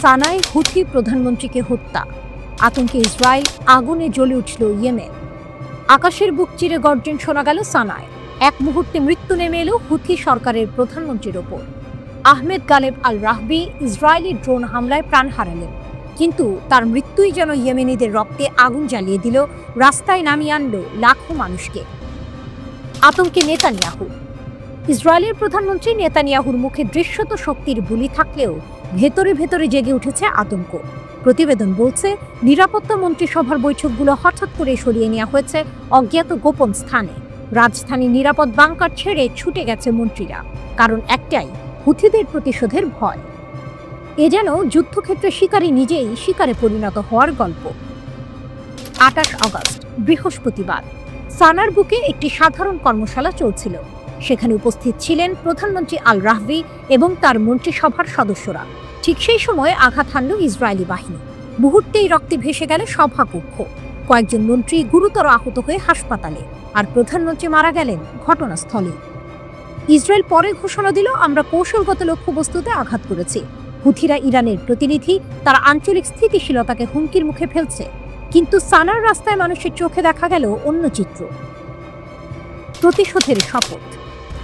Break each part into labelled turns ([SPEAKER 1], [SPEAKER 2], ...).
[SPEAKER 1] সানায় Houthi প্রধানমন্ত্রীকে হত্যা, আতঙ্কে ইসরায়েল, আগুনে জ্বলে উঠল ইয়েমেন। আকাশের বুক চিরে গর্জন শোনা গেল সানায়। এক মুহূর্তে মৃত্যু নেমে এলো হুথি সরকারের প্রধানমন্ত্রীর ওপর। আহমেদ গালেব আল রাহবি ইসরায়েলি ড্রোন হামলায় প্রাণ হারালেন, কিন্তু তার মৃত্যুই যেন ইয়েমেনিদের রক্তে আগুন জ্বালিয়ে দিল, রাস্তায় নামিয়ে আনল লাখো মানুষকে। আতঙ্কে নেতানিয়াহু। ইসরায়েলের প্রধানমন্ত্রী নেতানিয়াহুর মুখে দৃশ্যত শক্তির বুলি থাকলেও ভেতরে ভেতরে জেগে উঠেছে আতঙ্ক। প্রতিবেদন বলছে, নিরাপত্তা মন্ত্রিসভার বৈঠকগুলো হঠাৎ করে সরিয়ে নেওয়া হয়েছে অজ্ঞাত গোপন স্থানে। রাজধানী নিরাপদ বাংকার ছেড়ে ছুটে গেছে মন্ত্রীরা, কারণ একটাই, হুথিদের প্রতিশোধের ভয়। এ যেন যুদ্ধক্ষেত্রে শিকারী নিজেই শিকারে পরিণত হওয়ার গল্প। 28 আগস্ট বৃহস্পতিবার সানার বুকে একটি সাধারণ কর্মশালা চলছিল। সেখানে উপস্থিত ছিলেন প্রধানমন্ত্রী আল রাহবি এবং তার মন্ত্রিসভার সদস্যরা। ঠিক সেই সময় আঘাত হানল ইসরায়েলি বাহিনী। মুহূর্তেই রক্তে ভেসে গেল সভাকক্ষ। কয়েকজন মন্ত্রী গুরুতর আহত হয়ে হাসপাতালে, আর প্রধানমন্ত্রী মারা গেলেন ঘটনাস্থলে। ইসরায়েল পরে ঘোষণা দিল, আমরা কৌশলগত লক্ষ্যবস্তুতে আঘাত করেছি। হুথিরা ইরানের প্রতিনিধি, তারা আঞ্চলিক স্থিতিশীলতাকে হুমকির মুখে ফেলছে। কিন্তু সানার রাস্তায় মানুষের চোখে দেখা গেল অন্য চিত্র। প্রতিশোধের শপথ।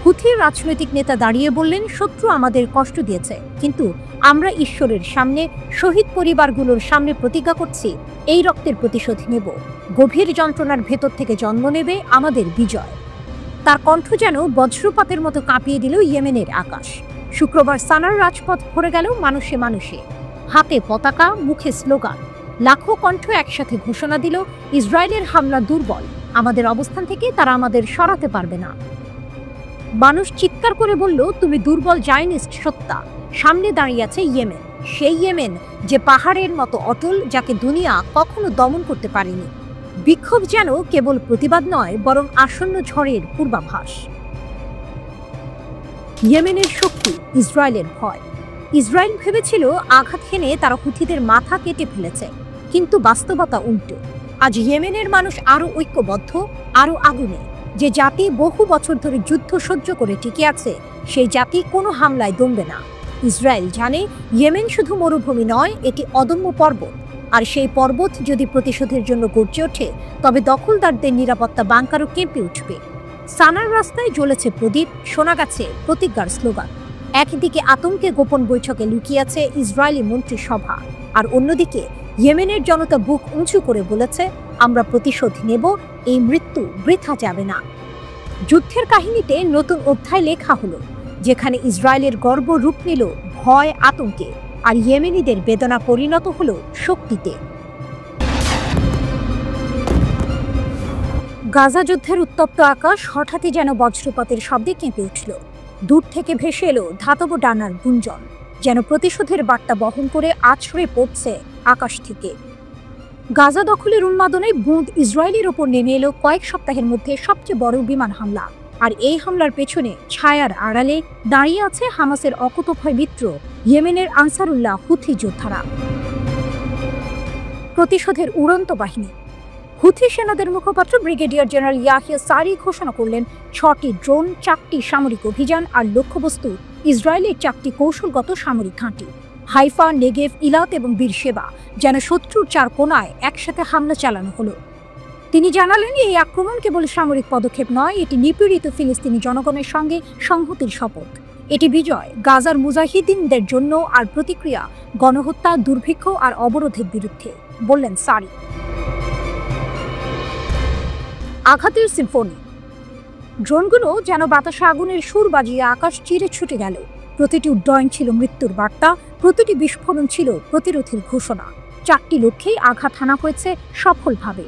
[SPEAKER 1] হুথির রাজনৈতিক নেতা দাঁড়িয়ে বললেন, শত্রু আমাদের কষ্ট দিয়েছে, কিন্তু আমরা ঈশ্বরের সামনে, শহীদ পরিবারগুলোর সামনে প্রতিজ্ঞা করছি, এই রক্তের প্রতিশোধ নেব। গভীর যন্ত্রণার ভেতর থেকে জন্ম নেবে আমাদের বিজয়। তার কণ্ঠ যেন বজ্রপাতের মতো কাঁপিয়ে দিল ইয়েমেনের আকাশ। শুক্রবার সানার রাজপথ ভরে গেল মানুষে মানুষে, হাতে পতাকা, মুখে স্লোগান। লাখো কণ্ঠ একসাথে ঘোষণা দিল, ইসরায়েলের হামলা দুর্বল, আমাদের অবস্থান থেকে তারা আমাদের সরাতে পারবে না। মানুষ চিৎকার করে বলল, তুমি দুর্বল জায়নিস্ট সত্তা। সামনে দাঁড়িয়ে আছে ইয়েমেন, সেই ইয়েমেন যে পাহাড়ের মতো অটল, যাকে দুনিয়া কখনো দমন করতে পারেনি। বিক্ষোভ যেন কেবল প্রতিবাদ নয়, বরং আসন্ন ঝড়ের পূর্বাভাস। ইয়েমেনের শক্তি, ইসরায়েলের ভয়। ইসরায়েল ভেবেছিল আঘাত হেনে তারা হুথিদের মাথা কেটে ফেলেছে, কিন্তু বাস্তবতা উল্টো। আজ ইয়েমেনের মানুষ আরো ঐক্যবদ্ধ, আরো আগুনে। যে জাতি বহু বছর ধরে যুদ্ধ সহ্য করে টিকে আছে, সেই জাতি কোনো হামলায় দমবে না। ইসরায়েল জানে, ইয়েমেন শুধু মরুভূমি নয়, এটি অদম্য পর্বত। আর সেই পর্বত যদি প্রতিশোধের জন্য গর্জে ওঠে, তবে দখলদারদের নিরাপত্তা বাংকারও কেঁপে উঠবে। সানার রাস্তায় জ্বলেছে প্রদীপ, শোনা গেছে প্রতিজ্ঞার স্লোগান। একদিকে আতঙ্কে গোপন বৈঠকে লুকিয়ে আছে ইসরায়েলি মন্ত্রিসভা, আর অন্যদিকে ইয়েমেনের জনতা বুক উঁচু করে বলেছে, আমরা প্রতিশোধ নেব, এই মৃত্যু বৃথা যাবে না। যুদ্ধের কাহিনীতে নতুন অধ্যায় লেখা হলো, যেখানে ইসরায়েলের গর্ব রূপ নিল ভয়, আতঙ্কে, আর ইয়েমেনিদের বেদনা পরিণত হলো শক্তিতে। গাজা যুদ্ধের উত্তপ্ত আকাশ হঠাৎই যেন বজ্রপাতের শব্দে কেঁপে উঠল। দূর থেকে ভেসে এলো ধাতব ডানার গুঞ্জন, যেন প্রতিশোধের বার্তা বহন করে আছড়ে পড়ছে আকাশ থেকে। গাজা দখলের উন্মাদনায় বুঁদ ইসরায়েলের ওপর নেমে এলো কয়েক সপ্তাহের মধ্যে সবচেয়ে বড় বিমান হামলা। আর এই হামলার পেছনে ছায়ার আড়ালে দাঁড়িয়ে আছে হামাসের অকুতোভয় মিত্র ইয়েমেনের আনসারুল্লাহ হুথি যোদ্ধারা। প্রতিশোধের উড়ন্ত বাহিনী। হুথি সেনাদের মুখপাত্র ব্রিগেডিয়ার জেনারেল ইয়াহিয়া সারি ঘোষণা করলেন, 6টি ড্রোন, 4টি সামরিক অভিযান, আর লক্ষ্যবস্তু ইসরায়েলের 4টি কৌশলগত সামরিক ঘাঁটি, হাইফা, নেগেভ, ইলাত এবং বীরশেবা। যেন শত্রুর 4 কোণায় একসাথে হামলা চালানো হলো। তিনি জানালেন, এই আক্রমণ কেবল সামরিক পদক্ষেপ নয়, এটি নিপীড়িত ফিলিস্তিনি জনগণের সঙ্গে সংহতির শপথ। এটি বিজয় গাজার মুজাহিদিনদের জন্য, আর প্রতিক্রিয়া গণহত্যা, দুর্ভিক্ষ আর অবরোধের বিরুদ্ধে, বললেন সারি। আঘাতের সিম্ফনি। ড্রোনগুলো যেন বাতাসে আগুনের সুর বাজিয়ে আকাশ চিরে ছুটে গেল। প্রতিটি উড্ডয়ন ছিল মৃত্যুর বার্তা, প্রতিটি বিস্ফোরণ ছিল প্রতিরোধের ঘোষণা। 4টি লক্ষ্যেই আঘাত হানা হয়েছে সফলভাবে।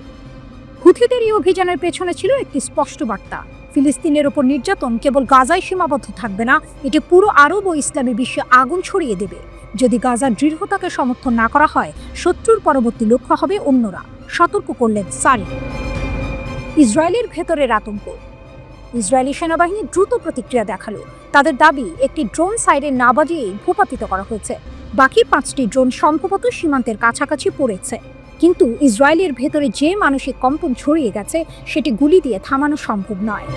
[SPEAKER 1] হুথিদের এই অভিযানের পেছনে ছিল একটি স্পষ্ট বার্তা, ফিলিস্তিনের ওপর নির্যাতন কেবল গাজায় সীমাবদ্ধ থাকবে না, এটি পুরো আরব ও ইসলামী বিশ্বে আগুন ছড়িয়ে দেবে। যদি গাজার দৃঢ়তাকে সমর্থন না করা হয়, শত্রুর পরবর্তী লক্ষ্য হবে অন্যরা, সতর্ক করলেন সারি। ইসরায়েলের ভেতরের আতঙ্ক। ইসরায়েলি সেনাবাহিনী দ্রুত প্রতিক্রিয়া দেখালো। তাদের দাবি, একটি ড্রোন সাইরেন না বাজিয়েই ভূপাতিত করা হয়েছে। বাকি 5টি ড্রোন সম্ভবত সীমান্তের কাছাকাছি পড়েছে। কিন্তু ইসরায়েলের ভেতরে যে মানসিক কম্পন ছড়িয়ে গেছে, সেটি গুলি দিয়ে থামানো সম্ভব নয়।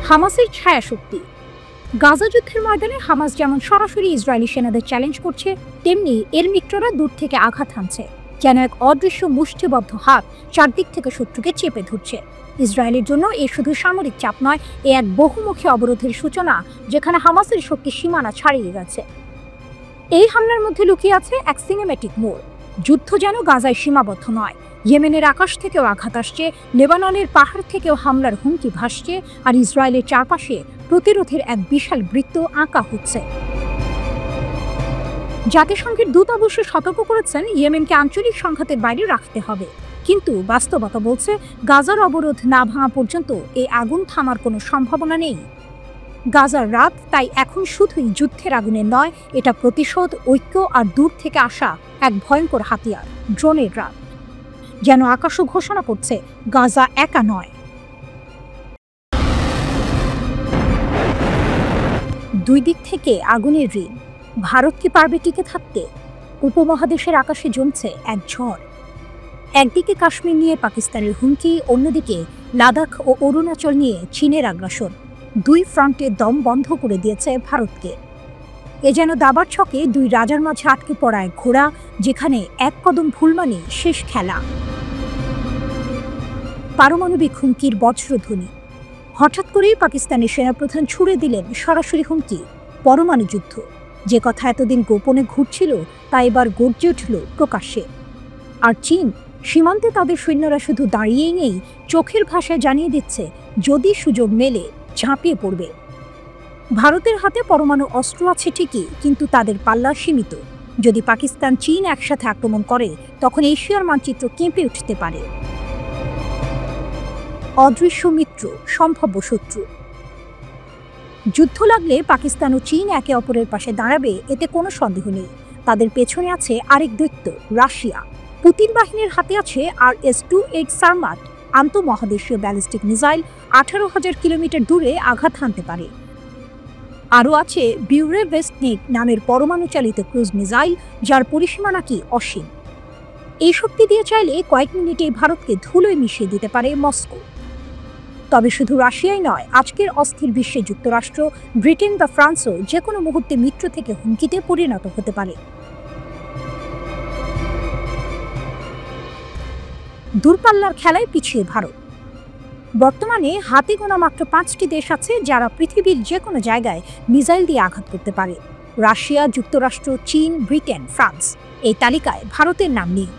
[SPEAKER 1] হামাসের ছায়াশক্তি। গাজা যুদ্ধের ময়দানে হামাস যেমন সরাসরি ইসরায়েলি সেনাদের চ্যালেঞ্জ করছে, তেমনি এর মিত্ররা দূর থেকে আঘাত হানছে, যেন এক অদৃশ্য মুষ্টিবদ্ধ হাত চারদিক থেকে শত্রুকে চেপে ধরছে। ইসরায়েলের জন্য এ শুধু সামরিক চাপ নয়, এ এক বহুমুখী অবরোধের সূচনা, যেখানে হামাসের শক্তি সীমানা ছাড়িয়ে গেছে। এই হামলার মধ্যে লুকিয়ে আছে এক সিনেম্যাটিক মোড়। যুদ্ধ যেন গাজায় সীমাবদ্ধ নয়, ইয়েমেনের আকাশ থেকেও আঘাত আসছে, লেবাননের পাহাড় থেকেও হামলার হুমকি ভাসছে, আর ইসরায়েলের চারপাশে প্রতিরোধের এক বিশাল বৃত্ত আঁকা হচ্ছে। জাতিসংঘের দূত অবশ্য সতর্ক করেছেন, ইয়েমেনকে আঞ্চলিক সংঘাতের বাইরে রাখতে হবে, কিন্তু বাস্তবতা বলছে গাজার অবরোধ না ভাঙা পর্যন্ত এই আগুন থামার কোনো সম্ভাবনা নেই। গাজার রাত তাই এখন শুধুই যুদ্ধের আগুনের নয়, এটা প্রতিশোধ, ঐক্য আর দূর থেকে আসা এক ভয়ঙ্কর হাতিয়ার, ড্রোনের রাত। যেন আকাশও ঘোষণা করছে গাজা একা নয়। দুই দিক থেকে আগুনের ঋণ। ভারত কি পারবে টিকে থাকতে? উপমহাদেশের আকাশে জমছে এক ঝড়। একদিকে কাশ্মীর নিয়ে পাকিস্তানের হুমকি, অন্যদিকে লাদাখ ও অরুণাচল নিয়ে চীনের আগ্রাসন। দুই ফ্রন্টে দম বন্ধ করে দিয়েছে ভারতকে। এ যেন দাবার ছকে দুই রাজার মাঝে আটকে পড়া এক ঘোড়া, যেখানে এক কদম ভুল মানে শেষ খেলা। পারমাণবিক হুমকির বজ্রধ্বনি। হঠাৎ করেই পাকিস্তানের সেনাপ্রধান ছুড়ে দিলেন সরাসরি হুমকি, পরমাণু যুদ্ধ। যে কথা এতদিন গোপনে ঘুরছিল তা এবার গর্জে উঠল প্রকাশ্যে। আর চীন সীমান্তে তাদের সৈন্যরা শুধু দাঁড়িয়েই নেই, চোখের ভাষায় জানিয়ে দিচ্ছে যদি সুযোগ মেলে ঝাঁপিয়ে পড়বে। ভারতের হাতে পরমাণু অস্ত্র আছে ঠিকই, কিন্তু তাদের পাল্লা সীমিত। যদি পাকিস্তান চীন একসাথে আক্রমণ করে, তখন এশিয়ার মানচিত্র কেঁপে উঠতে পারে। অদৃশ্য মিত্র, সম্ভাব্য শত্রু। যুদ্ধ লাগলে পাকিস্তান ও চীন একে অপরের পাশে দাঁড়াবে, এতে কোনো সন্দেহ নেই। তাদের পেছনে আছে আরেক দৈত্য, রাশিয়া। পুতিন বাহিনীর হাতে আছে RS-28 সারমাট আন্তঃমহাদেশীয় ব্যালিস্টিক মিসাইল, 18,000 কিলোমিটার দূরে আঘাত হানতে পারে। আরও আছে বিউরেভেস্টনিক নামের পরমাণু চালিত ক্রুজ মিসাইল, যার পরিসীমা নাকি অসীম। এই শক্তি দিয়ে চাইলে কয়েক মিনিটেই ভারতকে ধুলোয় মিশিয়ে দিতে পারে মস্কো। তবে শুধু রাশিয়াই নয়, আজকের অস্থির বিশ্বে যুক্তরাষ্ট্র, ব্রিটেন বা ফ্রান্সও যে কোনো মুহূর্তে মিত্র থেকে হুমকিতে পরিণত হতে পারে। দূরপাল্লার খেলায় পিছিয়ে ভারত। বর্তমানে হাতে গোনা মাত্র 5টি দেশ আছে যারা পৃথিবীর যে কোনো জায়গায় মিসাইল দিয়ে আঘাত করতে পারে। রাশিয়া, যুক্তরাষ্ট্র, চীন, ব্রিটেন, ফ্রান্স। এই তালিকায় ভারতের নাম নেই।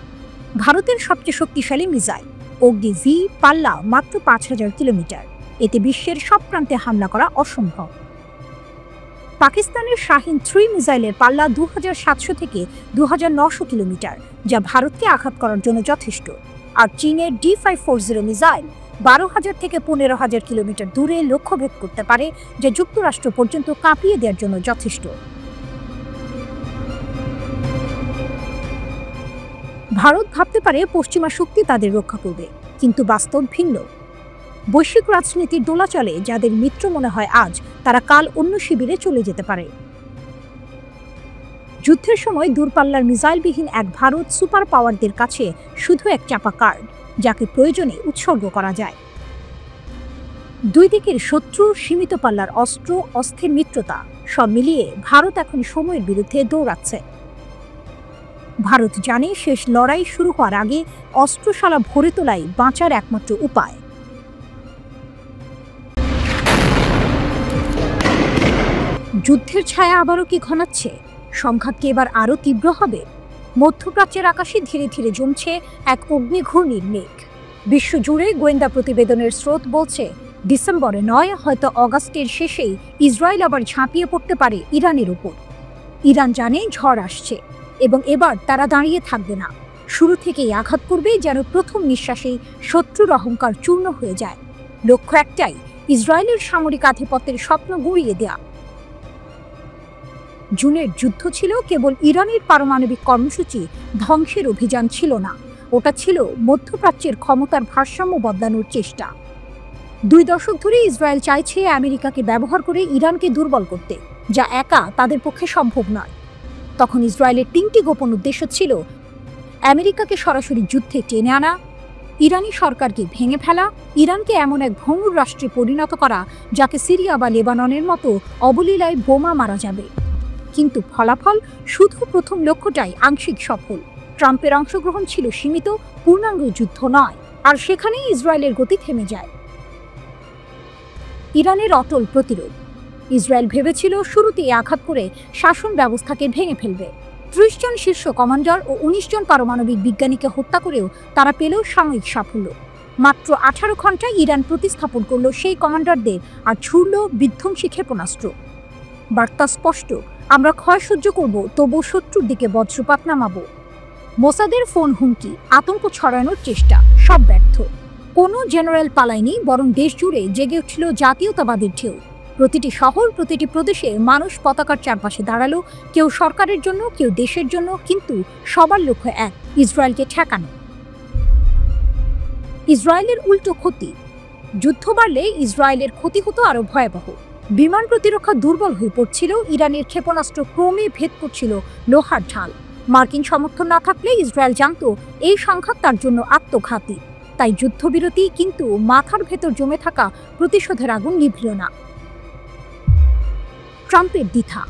[SPEAKER 1] ভারতের সবচেয়ে শক্তিশালী মিসাইল অগ্নি-ভি পাল্লা মাত্র 5,000 কিলোমিটার। এতে বিশ্বের সব প্রান্তে হামলা করা অসম্ভব। পাকিস্তানের শাহিন-3 মিসাইলের পাল্লা 2,700 থেকে 2,900 কিলোমিটার, যা ভারতকে আঘাত করার জন্য যথেষ্ট। আর চীনের D540 মিসাইল 12,000 থেকে 15,000 কিলোমিটার দূরে লক্ষ্যভেদ করতে পারে, যা যুক্তরাষ্ট্র পর্যন্ত কাঁপিয়ে দেওয়ার জন্য যথেষ্ট। ভারত ভাবতে পারে পশ্চিমা শক্তি তাদের রক্ষা করবে, কিন্তু বাস্তব ভিন্ন। বৈশ্বিক রাজনীতির দোলাচলে যাদের মিত্র মনে হয় আজ, তারা কাল অন্য শিবিরে চলে যেতে পারে। যুদ্ধের সময় দূরপাল্লার মিসাইলবিহীন এক ভারত সুপার পাওয়ারদের কাছে শুধু এক চাপা কার্ড, যাকে প্রয়োজনে উৎসর্গ করা যায়। দুই দিকের শত্রু, সীমিত পাল্লার অস্ত্র, অস্থির মিত্রতা, সব মিলিয়ে ভারত এখন সময়ের বিরুদ্ধে দৌড়াচ্ছে। ভারত জানে শেষ লড়াই শুরু হওয়ার আগে অস্ত্রশালা ভরে তোলাই বাঁচার একমাত্র উপায়। যুদ্ধের ছায়া আবারও কি ঘনাচ্ছে? সংঘাত কি এবার আরও তীব্র হবে? মধ্যপ্রাচ্যের আকাশে ধীরে ধীরে জমছে এক অগ্নিঘূর্ণির মেঘ। বিশ্বজুড়ে গোয়েন্দা প্রতিবেদনের স্রোত বলছে, ডিসেম্বরে নয়, হয়তো অগাস্টের শেষেই ইসরায়েল আবার ঝাঁপিয়ে পড়তে পারে ইরানের উপর। ইরান জানে ঝড় আসছে, এবং এবার তারা দাঁড়িয়ে থাকবে না। শুরু থেকেই আঘাত করবে, যেন প্রথম নিঃশ্বাসেই শত্রুর অহংকার চূর্ণ হয়ে যায়। লক্ষ্য একটাই, ইসরায়েলের সামরিক আধিপত্যের স্বপ্ন গুঁড়িয়ে দেয়া। জুনের যুদ্ধ ছিল কেবল ইরানের পারমাণবিক কর্মসূচি ধ্বংসের অভিযান ছিল না, ওটা ছিল মধ্যপ্রাচ্যের ক্ষমতার ভারসাম্য বদলানোর চেষ্টা। 2 দশক ধরে ইসরায়েল চাইছে আমেরিকাকে ব্যবহার করে ইরানকে দুর্বল করতে, যা একা তাদের পক্ষে সম্ভব নয়। তখন ইসরায়েলের 3টি গোপন উদ্দেশ্য ছিল: আমেরিকাকে সরাসরি যুদ্ধে টেনে আনা, ইরানি সরকারকে ভেঙে ফেলা, ইরানকে এমন এক ভঙ্গুর রাষ্ট্রে পরিণত করা যাকে সিরিয়া বা লেবাননের মতো অবলীলায় বোমা মারা যাবে। কিন্তু ফলাফল শুধু প্রথম লক্ষ্যটাই আংশিক সফল। ট্রাম্পের অংশগ্রহণ ছিল সীমিত, পূর্ণাঙ্গ যুদ্ধ নয়, আর সেখানেই ইসরায়েলের গতি থেমে যায়। ইরানের অটল প্রতিরোধ। ইসরায়েল ভেবেছিল শুরুতেই আঘাত করে শাসন ব্যবস্থাকে ভেঙে ফেলবে। ৩০ জন শীর্ষ কমান্ডার ও ১৯ জন পারমাণবিক বিজ্ঞানীকে হত্যা করেও তারা পেল সাময়িক সাফল্য। মাত্র ১৮ ঘন্টায় ইরান প্রতিস্থাপন করল সেই কমান্ডারদের আর ছুড়ল বিধ্বংসী ক্ষেপণাস্ত্র। বার্তা স্পষ্ট, আমরা ক্ষয় সহ্য করব, তবু শত্রুর দিকে বজ্রপাত নামাবো। মোসাদের ফোন হুমকি, আতঙ্ক ছড়ানোর চেষ্টা, সব ব্যর্থ। কোনো জেনারেল পালায়নি, বরং দেশ জুড়ে জেগে উঠল জাতীয়তাবাদের ঢেউ। প্রতিটি শহর, প্রতিটি প্রদেশে মানুষ পতাকার চারপাশে দাঁড়ালো, কেউ সরকারের জন্য, কেউ দেশের জন্য, কিন্তু সবার লক্ষ্য এক, ইসরায়েলকে ঠেকানো। ইসরায়েলের উল্টো ক্ষতি। যুদ্ধ বাড়লে ইসরায়েলের ক্ষতি হতো আরো ভয়াবহ। বিমান প্রতিরক্ষা দুর্বল হয়ে পড়ছিল, ইরানের ক্ষেপণাস্ত্র ক্রমে ভেদ করছিল লোহার ঢাল। মার্কিন সমর্থন না থাকলে ইসরায়েল জানত এই সংঘাত তার জন্য আত্মঘাতী। তাই যুদ্ধবিরতি, কিন্তু মাথার ভেতর জমে থাকা প্রতিশোধের আগুন নিভল না। ট্রাম্পের দ্বিধা।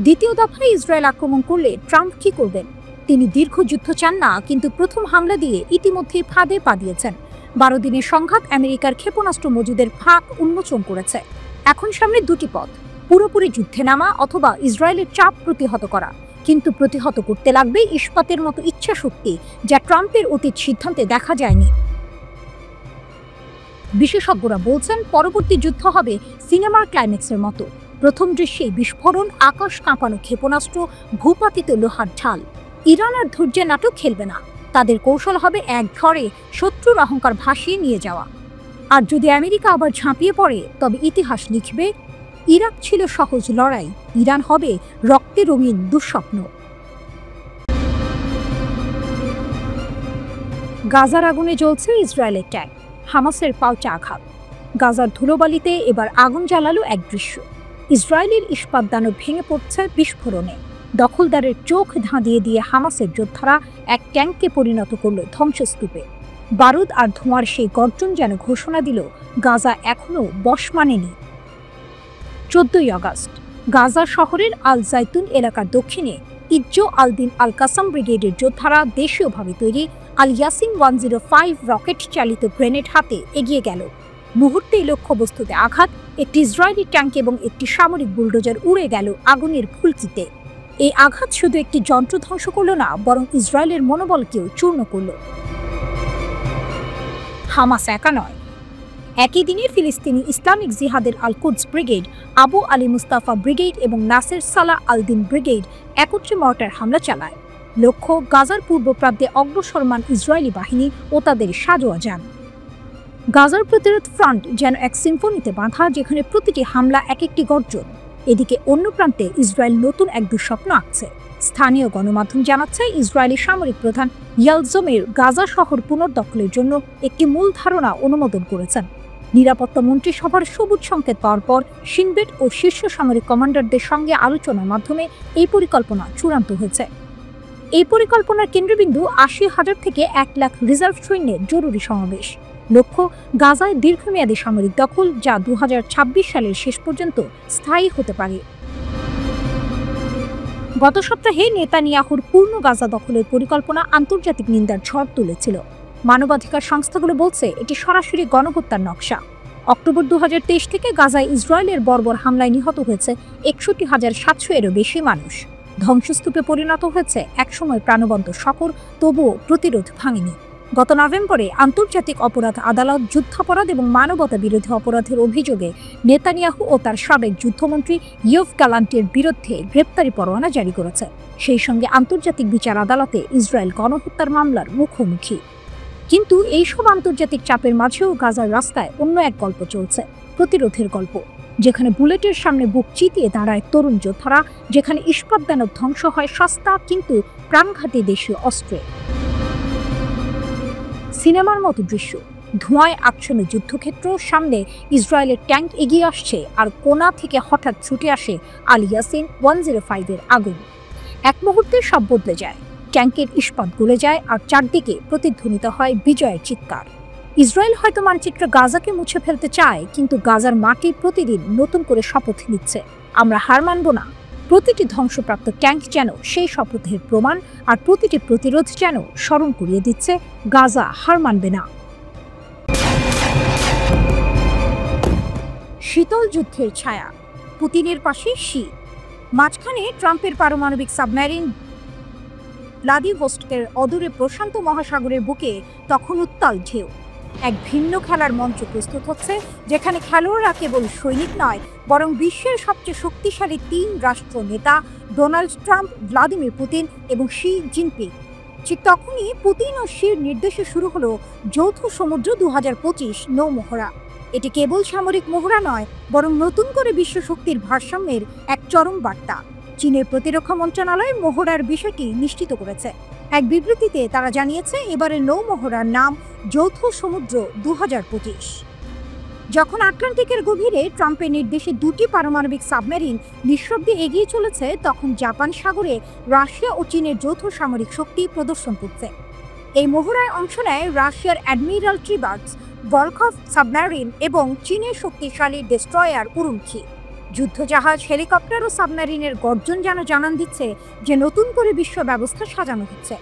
[SPEAKER 1] দ্বিতীয় দফায় ইসরায়েল আক্রমণ করলে ট্রাম্প কি করবেন? তিনি দীর্ঘ যুদ্ধ চান না, কিন্তু প্রথম হামলা দিয়ে ইতিমধ্যে ফাঁদে পা দিয়েছেন। ১২ দিনের সংঘাত আমেরিকার ক্ষেপণাস্ত্র মজুদের ফাঁক উন্মোচন করেছে। এখন সামনে দুটি পথ, পুরোপুরি যুদ্ধে নামা অথবা ইসরায়েলের চাপ প্রতিহত করা। কিন্তু প্রতিহত করতে লাগবে ইস্পাতের মতো ইচ্ছা শক্তি, যা ট্রাম্পের অতীত সিদ্ধান্তে দেখা যায়নি। বিশেষজ্ঞরা বলছেন পরবর্তী যুদ্ধ হবে সিনেমার ক্লাইম্যাক্সের মতো। প্রথম দৃশ্যেই বিস্ফোরণ, আকাশ কাঁপানো ক্ষেপণাস্ত্র, ভূপাতিত লোহার ঢাল। ইরান আর ধৈর্যের নাটক খেলবে না। তাদের কৌশল হবে এক ঝড়ে শত্রুর অহংকার ভাসিয়ে নিয়ে যাওয়া। আর যদি আমেরিকা আবার ঝাঁপিয়ে পড়ে, তবে ইতিহাস লিখবে ইরাক ছিল সহজ লড়াই, ইরান হবে রক্তে রঙিন দুঃস্বপ্ন। গাজার আগুনে জ্বলছে ইসরায়েলের ট্যাঙ্ক, হামাসের পাল্টা আঘাত। গাজার ধুলোবালিতে এবার আগুন জ্বালালো এক দৃশ্য। ইসরায়েলের ইস্পাত দানব ভেঙে পড়ছে বিস্ফোরণে। দখলদারের চোখ ধাঁধিয়ে দিয়ে হামাসের যোদ্ধারা এক ট্যাঙ্ককে পরিণত করল ধ্বংসস্তূপে। বারুদ আর ধোঁয়ার সেই গর্জন যেন ঘোষণা দিল গাজা এখনও বশ মানেনি। ১৪ই আগস্ট গাজা শহরের আল জাইতুন এলাকার দক্ষিণে ইজ্জো আল-দিন আল-কাসাম ব্রিগেডের যোদ্ধারা দেশীয়ভাবে তৈরি আল ইয়াসিন 105 রকেট চালিত গ্রেনেড হাতে এগিয়ে গেল। মুহূর্তেই লক্ষ্যবস্তুতে আঘাত, একটি ইসরায়েলি ট্যাঙ্ক এবং একটি সামরিক বুলডোজার উড়ে গেল আগুনের ফুলকিতে। এই আঘাত শুধু একটি যন্ত্র ধ্বংস করল না, বরং ইসরায়েলের মনোবলকেও চূর্ণ করল। হামাস একা নয়। একই দিনে ফিলিস্তিনি ইসলামিক জিহাদের আল কুদস ব্রিগেড, আবু আলী মুস্তাফা ব্রিগেড এবং নাসের সালাহ আল-দিন ব্রিগেড একত্রে মর্টার হামলা চালায়। লক্ষ্য গাজার পূর্ব প্রান্তে অগ্রসরমান ইসরায়েলি বাহিনী ও তাদের সাজোয়া যান। গাজার প্রতিরোধ ফ্রন্ট যেন এক সিম্ফনিতে বাঁধা, যেখানে প্রতিটি হামলা এক একটি গর্জন। এদিকে অন্য প্রান্তে ইসরায়েল নতুন এক দুঃস্বপ্ন আঁকছে। স্থানীয় গণমাধ্যম জানাচ্ছে ইসরায়েলি সামরিক প্রধান ইয়ালজমের গাজা শহর পুনর্দখলের জন্য একটি মূল ধারণা অনুমোদন করেছেন। নিরাপত্তা মন্ত্রিসভার সবুজ সংকেত পাওয়ার পর শিনবেট ও শীর্ষ সামরিক কমান্ডারদের সঙ্গে আলোচনার মাধ্যমে এই পরিকল্পনা চূড়ান্ত হয়েছে। এই পরিকল্পনার কেন্দ্রবিন্দু ৮০,০০০ থেকে ১ লাখ রিজার্ভ সৈন্যের জরুরি সমাবেশ। লক্ষ্য গাজায় দীর্ঘমেয়াদী সামরিক দখল, যা ২০২৬ সালের শেষ পর্যন্ত স্থায়ী হতে পারে। গত সপ্তাহে নেতানিয়াহুর পূর্ণ গাজা দখলের পরিকল্পনা আন্তর্জাতিক নিন্দার ঝড় তুলেছিল। মানবাধিকার সংস্থাগুলো বলছে এটি সরাসরি গণহত্যার নকশা। অক্টোবর ২০২৩ থেকে গাজায় ইসরায়েলের বর্বর হামলায় নিহত হয়েছে ৬১,৭০০ এরও বেশি মানুষ। ধ্বংসস্তূপে পরিণত হয়েছে একসময় প্রাণবন্ত শহর, তবুও প্রতিরোধ ভাঙেনি। গত নভেম্বরে আন্তর্জাতিক অপরাধ আদালত যুদ্ধাপরাধ এবং মানবতা বিরোধী অপরাধের অভিযোগে নেতানিয়াহু ও তার সাবেক যুদ্ধমন্ত্রী ইয়োভ গ্যালান্টের বিরুদ্ধে গ্রেপ্তারি পরোয়ানা জারি করেছে। সেই সঙ্গে আন্তর্জাতিক বিচার আদালতে ইসরায়েল গণহত্যার মামলার মুখোমুখি। কিন্তু এইসব আন্তর্জাতিক চাপের মাঝেও গাজার রাস্তায় অন্য এক গল্প চলছে, প্রতিরোধের গল্প, যেখানে বুলেটের সামনে বুক চিতিয়ে দাঁড়ায় তরুণ যোদ্ধারা, যেখানে ইস্পাত দানব ধ্বংস হয় সস্তা কিন্তু প্রাণঘাতী দেশীয় অস্ত্রে। সিনেমার মতো দৃশ্য, ধোঁয়ায় আচ্ছন্ন যুদ্ধক্ষেত্র, সামনে ইসরায়েলের ট্যাঙ্ক এগিয়ে আসছে, আর কোণা থেকে হঠাৎ ছুটে আসে আল ইয়াসিন 105 এর আগুন। এক মুহূর্তে সব বদলে যায়। ট্যাঙ্কের ইস্পাত গলে যায় আর চারদিকে প্রতিধ্বনিত হয় বিজয়ের চিৎকার। ইসরায়েল হয়তো মানচিত্রে গাজাকে মুছে ফেলতে চায়, কিন্তু গাজার মাটি প্রতিদিন নতুন করে শপথ নিচ্ছে, আমরা হার মানব না। প্রতিটি ধ্বংসপ্রাপ্ত ট্যাঙ্ক যেন সেই শপথের প্রমাণ, আর প্রতিটি প্রতিরোধ যেন স্মরণ করিয়ে দিচ্ছে গাজা হার মানবে না। শীতল যুদ্ধের ছায়া, পুতিনের পাশে শি। মাঝখানে ট্রাম্পের পারমাণবিক সাবমেরিন ভ্লাদিভস্টকের অদূরে প্রশান্ত মহাসাগরের বুকে তখন উত্তাল ঢেউ। এক ভিন্ন খেলার মঞ্চ প্রস্তুত হচ্ছে, যেখানে খেলোয়াড়রা কেবল সৈনিক নয়, বরং বিশ্বের সবচেয়ে শক্তিশালী 3 রাষ্ট্র নেতা ডোনাল্ড ট্রাম্প, ভ্লাদিমির পুতিন এবং শি জিনপিং। ঠিক তখনই পুতিন ও শির নির্দেশে শুরু হলো যৌথ সমুদ্র 2025 নৌ মহড়া। এটি কেবল সামরিক মহড়া নয়, বরং নতুন করে বিশ্ব শক্তির ভারসাম্যের এক চরম বার্তা। চীনের প্রতিরক্ষা মন্ত্রণালয় মহড়ার বিষয়টি নিশ্চিত করেছে। এক বিবৃতিতে তারা জানিয়েছে, এবারের নৌ মহড়ার নাম যৌথ সমুদ্র 2025। যখন আটলান্টিকের গভীরে ট্রাম্পের নির্দেশে 2টি পারমাণবিক সাবমেরিন নিঃশব্দে এগিয়ে চলেছে, তখন জাপান সাগরে রাশিয়া ও চীনের যৌথ সামরিক শক্তি প্রদর্শন করছে। এই মহড়ায় অংশ নেয় রাশিয়ার অ্যাডমিরাল্টি বার্ডস ভলকভ সাবমেরিন এবং চীনের শক্তিশালী ডেস্ট্রয়ার উরুমকি। যুদ্ধজাহাজ, হেলিকপ্টার ও সাবমেরিনের গর্জন যেন জানান দিচ্ছে যে নতুন করে বিশ্ব ব্যবস্থা সাজানো হচ্ছে।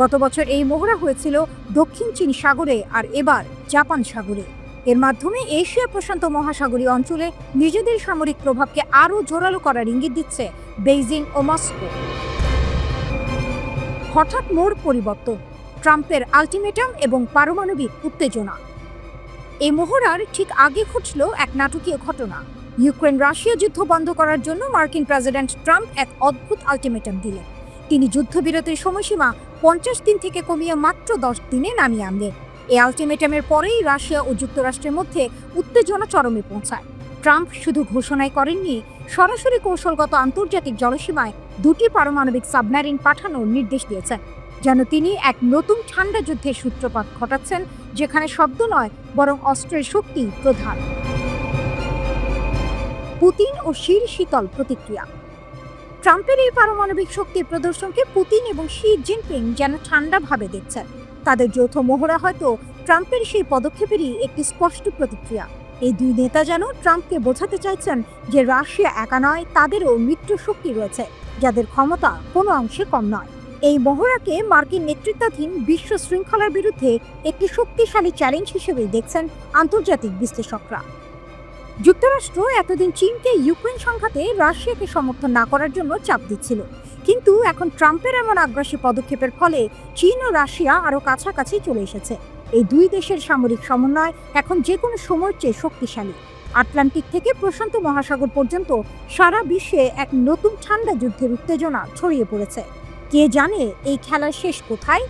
[SPEAKER 1] গত বছর এই মহড়া হয়েছিল দক্ষিণ চীন সাগরে, আর এবার জাপান সাগরে। এর মাধ্যমে এশিয়া প্রশান্ত মহাসাগরীয় অঞ্চলে নিজেদের সামরিক প্রভাবকে আরও জোরালো করার ইঙ্গিত দিচ্ছে বেইজিং ও মস্কো। হঠাৎ মোড় পরিবর্তন, ট্রাম্পের আলটিমেটাম এবং পারমাণবিক উত্তেজনা। এই মহড়ার ঠিক আগে ঘটল এক নাটকীয় ঘটনা। ইউক্রেন রাশিয়া যুদ্ধ বন্ধ করার জন্য মার্কিন প্রেসিডেন্ট ট্রাম্প এক অদ্ভুত আলটিমেটাম দিলেন। তিনি যুদ্ধবিরতির সময়সীমা 50 দিন থেকে কমিয়ে মাত্র 10 দিনে নামিয়ে আনলেন। এই আলটিমেটামের পরেই রাশিয়া ও যুক্তরাষ্ট্রের মধ্যে উত্তেজনা চরমে পৌঁছায়। ট্রাম্প শুধু ঘোষণাই করেননি, সরাসরি কৌশলগত আন্তর্জাতিক জলসীমায় 2টি পারমাণবিক সাবমেরিন পাঠানোর নির্দেশ দিয়েছেন, যেন তিনি এক নতুন ঠান্ডা যুদ্ধের সূত্রপাত ঘটাচ্ছেন, যেখানে শব্দ নয় বরং অস্ত্রের শক্তি প্রধান। পুতিন ও শির শীতল প্রতিক্রিয়া। ট্রাম্পের এই পারমাণবিক শক্তির প্রদর্শনকে পুতিন এবং শি জিনপিং যেন ঠান্ডাভাবে দেখছেন। তাদের যৌথ মহড়া হয়তো ট্রাম্পের সেই পদক্ষেপেরই একটি স্পষ্ট প্রতিক্রিয়া। এই 2 নেতা যেন ট্রাম্পকে বোঝাতে চাইছেন যে রাশিয়া একা নয়, তাদেরও মিত্র শক্তি রয়েছে যাদের ক্ষমতা কোনো অংশে কম নয়। এই মহড়াকে মার্কিন নেতৃত্বাধীন বিশ্ব শৃঙ্খলার বিরুদ্ধে একটি শক্তিশালী চ্যালেঞ্জ হিসেবেই দেখছেন আন্তর্জাতিক বিশ্লেষকরা। যুক্তরাষ্ট্র এতদিন চীনকে ইউক্রেন সংঘাতে রাশিয়াকে সমর্থন না করার জন্য চাপ দিচ্ছিল, কিন্তু এখন ট্রাম্পের এমন আগ্রাসী পদক্ষেপের ফলে চীন ও রাশিয়া আরও কাছাকাছি চলে এসেছে। এই 2 দেশের সামরিক সমন্বয় এখন যে কোনো সময়ের চেয়ে শক্তিশালী। আটলান্টিক থেকে প্রশান্ত মহাসাগর পর্যন্ত সারা বিশ্বে এক নতুন ঠান্ডা যুদ্ধের উত্তেজনা ছড়িয়ে পড়েছে। কে জানে এই খেলার শেষ কোথায়?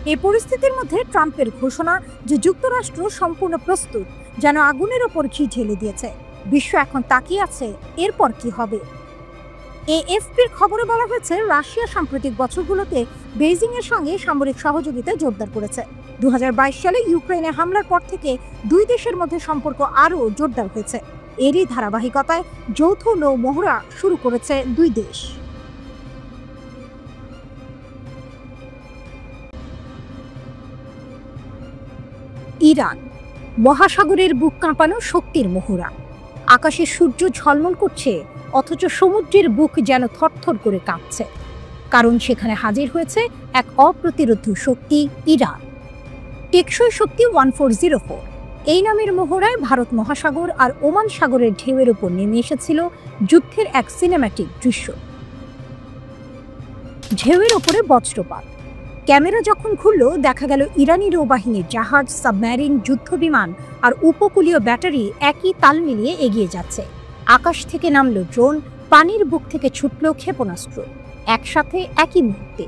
[SPEAKER 1] এই পরিস্থিতির মধ্যে ট্রাম্পের ঘোষণা যে যুক্তরাষ্ট্র সম্পূর্ণ প্রস্তুত যেন আগুনের ওপর ঘি ঢেলে দিয়েছে। বিশ্ব এখন তাকিয়ে আছে এরপর কি হবে। এএফপির খবরে বলা হয়েছে, রাশিয়া সাম্প্রতিক বছরগুলোতে বেইজিং এর সঙ্গে সামরিক সহযোগিতা জোরদার করেছে। 2022 সালে ইউক্রেনে হামলার পর থেকে 2 দেশের মধ্যে সম্পর্ক আরও জোরদার হয়েছে। এরই ধারাবাহিকতায় যৌথ নৌ মহড়া শুরু করেছে 2 দেশ। ইরান, মহাসাগরের বুক কাঁপানো শক্তির মহড়া। আকাশে সূর্য ঝলমল করছে, অথচ সমুদ্রের বুক যেন থরথর করে কাঁপছে, কারণ সেখানে হাজির হয়েছে এক অপ্রতিরোধ্য শক্তি, ইরান। টেকসই শক্তি 1404 এই নামের মহড়ায় ভারত মহাসাগর আর ওমান সাগরের ঢেউয়ের উপর নেমে এসেছিল যুদ্ধের এক সিনেম্যাটিক দৃশ্য। ঢেউয়ের ওপরে বজ্রপাত। ক্যামেরা যখন ঘুরল, দেখা গেল ইরানি নৌবাহিনীর জাহাজ, সাবমেরিন, যুদ্ধবিমান আর উপকূলীয় ব্যাটারি একই তাল মিলিয়ে এগিয়ে যাচ্ছে। আকাশ থেকে নামল ড্রোন, পানির বুক থেকে ছুটল ক্ষেপণাস্ত্র। একসাথে একই মুহূর্তে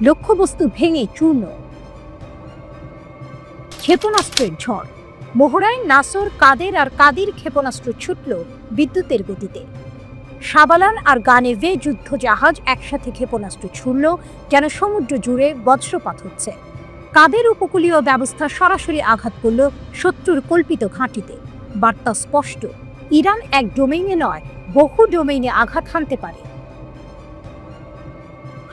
[SPEAKER 1] লক্ষ্যবস্তু ভেঙে চূর্ণ। ক্ষেপণাস্ত্রের ঝড়। মহড়ায় নাসর, কাদের আর কাদির ক্ষেপণাস্ত্র ছুটল বিদ্যুতের গতিতে। সাবালান আর গানেভে যুদ্ধ জাহাজ একসাথে ক্ষেপণাস্ত্র ছুড়ল, যেন সমুদ্র জুড়ে বজ্রপাত হচ্ছে। কাদের উপকূলীয় ব্যবস্থা সরাসরি আঘাত করল শত্রুর কল্পিত ঘাঁটিতে। বার্তা স্পষ্ট, ইরান এক ডোমেইনে নয়, বহু ডোমেইনে আঘাত হানতে পারে।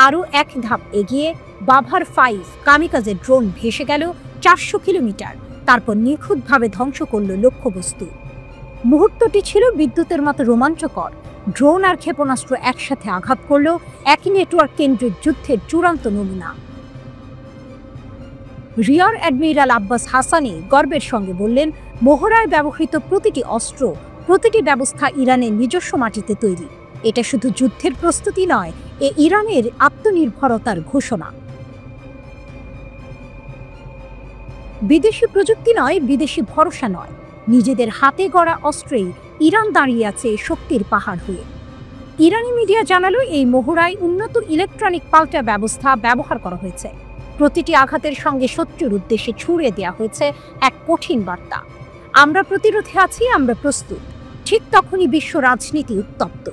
[SPEAKER 1] আরও এক ধাপ এগিয়ে বাভার 5 কামিকাজে ড্রোন ভেসে গেল 400 কিলোমিটার, তারপর নিখুঁতভাবে ধ্বংস করল লক্ষ্যবস্তু। মুহূর্তটি ছিল বিদ্যুতের মতো রোমাঞ্চকর। ড্রোন আর ক্ষেপণাস্ত্র একসাথে আঘাত করল একই নেটওয়ার্ক কেন্দ্রিক যুদ্ধের চূড়ান্ত নমুনা। রিয়ার অ্যাডমিরাল আব্বাস হাসানি গর্বের সঙ্গে বললেন, মহড়ায় ব্যবহৃত প্রতিটি অস্ত্র, প্রতিটি ব্যবস্থা ইরানের নিজস্ব মাটিতে তৈরি। এটা শুধু যুদ্ধের প্রস্তুতি নয়, ইরানের আত্মনির্ভরতার ঘোষণা। বিদেশি প্রযুক্তি নয়, বিদেশি ভরসা নয়, নিজেদের হাতে গড়া অস্ত্রেই ইরান দাঁড়িয়ে আছে শক্তির পাহাড় হয়ে। ইরানি মিডিয়া জানালো, এই মহড়ায় উন্নত ইলেকট্রনিক পাল্টা ব্যবস্থা ব্যবহার করা হয়েছে। প্রতিটি আঘাতের সঙ্গে শত্রুর উদ্দেশ্যে ছুড়ে দেওয়া হয়েছে এক কঠিন বার্তা, আমরা প্রতিরোধে আছি, আমরা প্রস্তুত। ঠিক তখনই বিশ্ব রাজনীতি উত্তপ্ত।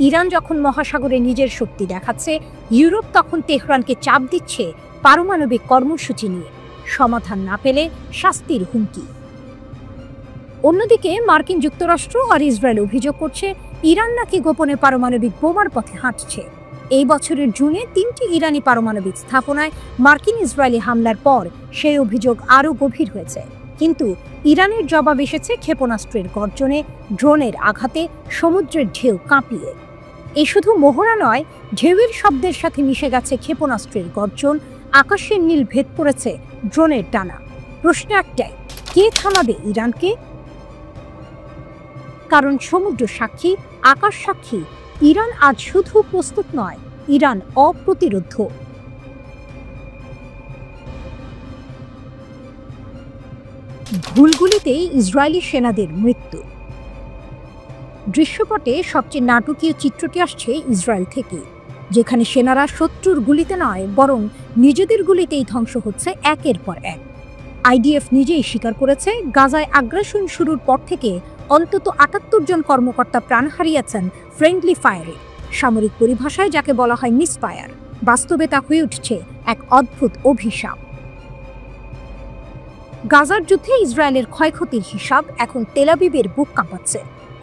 [SPEAKER 1] ইরান যখন মহাসাগরে নিজের শক্তি দেখাচ্ছে, ইউরোপ তখন তেহরানকে চাপ দিচ্ছে পারমাণবিক কর্মসূচি নিয়ে, সমাধান না পেলে শাস্তির হুমকি। অন্যদিকে মার্কিন যুক্তরাষ্ট্র আর ইসরায়েল অভিযোগ করছে, ইরান নাকি গোপনে পারমাণবিক বোমার পথে হাঁটছে। এই বছরের জুনে 3টি ইরানি পারমাণবিক স্থাপনায় মার্কিন ইসরায়েলি হামলার পর সেই অভিযোগ আরও গভীর হয়েছে। কিন্তু ইরানের জবাব এসেছে ক্ষেপণাস্ত্রের গর্জনে, ড্রোনের আঘাতে, সমুদ্রের ঢেউ কাঁপিয়ে। এ শুধু মহড়া নয়, ঢেউয়ের শব্দের সাথে মিশে গেছে ক্ষেপণাস্ত্রের গর্জন, আকাশের নীল ভেদ করেছে ড্রোনের ডানা। প্রশ্ন একটাই, কে থামাবে ইরানকে? কারণ সমুদ্র সাক্ষী, আকাশ সাক্ষী, ইরান আজ শুধু প্রস্তুত নয়, ইরান অপ্রতিরোধ্য। ভুলগুলিতেই ইসরায়েলি সেনাদের মৃত্যু। দৃশ্যপটে সবচেয়ে নাটকীয় চিত্রটি আসছে ইসরায়েল থেকে, যেখানে সেনারা শত্রুর গুলিতে নয়, বরং নিজেদের গুলিতেই ধ্বংস হচ্ছে একের পর এক। আইডিএফ নিজেই স্বীকার করেছে, গাজায় আগ্রাসন শুরুর পর থেকে অন্তত 78 জন কর্মকর্তা প্রাণ হারিয়েছেন ফ্রেন্ডলি ফায়ারে। সামরিক পরিভাষায় যাকে বলা হয় মিসফায়ার, বাস্তবে তা হয়ে উঠছে এক অদ্ভুত অভিশাপ। গাজার যুদ্ধে ইসরায়েলের ক্ষয়ক্ষতির হিসাব এখন তেল আবিবের বুক কাঁপাচ্ছে।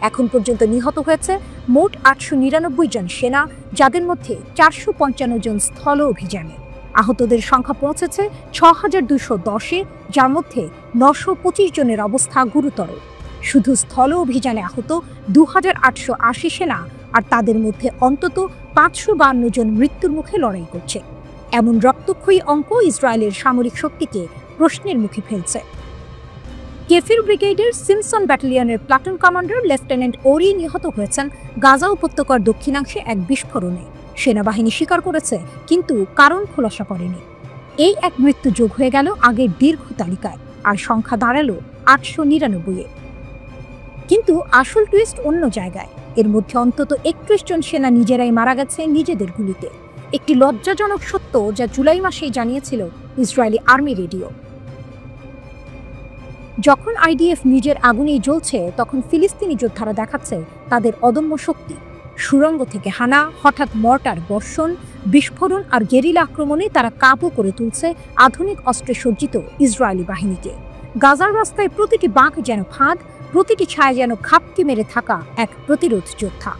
[SPEAKER 1] এখন পর্যন্ত নিহত হয়েছে মোট 899 জন সেনা, যাদের মধ্যে 455 জন স্থল অভিযানে। আহতদের সংখ্যা পৌঁছেছে 6210-এ, যার মধ্যে 925 জনের অবস্থা গুরুতর। শুধু স্থল অভিযানে আহত 2880 সেনা, আর তাদের মধ্যে অন্তত 552 জন মৃত্যুর মুখে লড়াই করছে। এমন রক্তক্ষয়ী অঙ্ক ইসরায়েলের সামরিক শক্তিকে প্রশ্নের মুখে ফেলছে। কেফির ব্রিগেডের সিমসন ব্যাটালিয়নের প্লাটুন কমান্ডার লেফটেন্যান্ট ওরি নিহত হয়েছেন গাজা উপত্যকার দক্ষিণাংশে এক বিস্ফোরণে। সেনাবাহিনী স্বীকার করেছে, কিন্তু কারণ খোলাসা করেনি। এই এক মৃত্যু যোগ হয়ে গেল আগের দীর্ঘ তালিকায়, আর সংখ্যা দাঁড়ালো 899-এ। কিন্তু আসল টুইস্ট অন্য জায়গায়। এর মধ্যে অন্তত 31 জন সেনা নিজেরাই মারা গেছে নিজেদের গুলিতে। একটি লজ্জাজনক সত্য, যা জুলাই মাসেই জানিয়েছিল ইসরায়েলি আর্মি রেডিও। যখন আইডিএফ নিজের আগুনেই জ্বলছে, তখন ফিলিস্তিনি যোদ্ধারা দেখাচ্ছে তাদের অদম্য শক্তি। সুড়ঙ্গ থেকে হানা, হঠাৎ মর্টার বর্ষণ, বিস্ফোরণ আর গেরিলা আক্রমণে তারা কাবু করে তুলছে আধুনিক অস্ত্রে সজ্জিত ইসরায়েলি বাহিনীকে। গাজার রাস্তায় প্রতিটি বাঁক যেন ফাঁদ, প্রতিটি ছায়া যেন খাপটি মেরে থাকা এক প্রতিরোধ যোদ্ধা।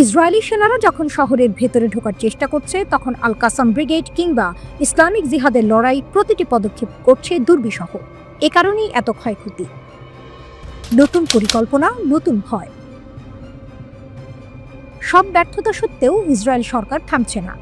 [SPEAKER 1] ইসরায়েলি সেনারা যখন শহরের ভেতরে ঢোকার চেষ্টা করছে, তখন আল কাসাম ব্রিগেড কিংবা ইসলামিক জিহাদের লড়াই প্রতিটি পদক্ষেপ করছে দুর্বিষহ। এ কারণেই এত ক্ষয়ক্ষতি। নতুন পরিকল্পনা, নতুন ভয়। সব ব্যর্থতা সত্ত্বেও ইসরায়েল সরকার থামছে না।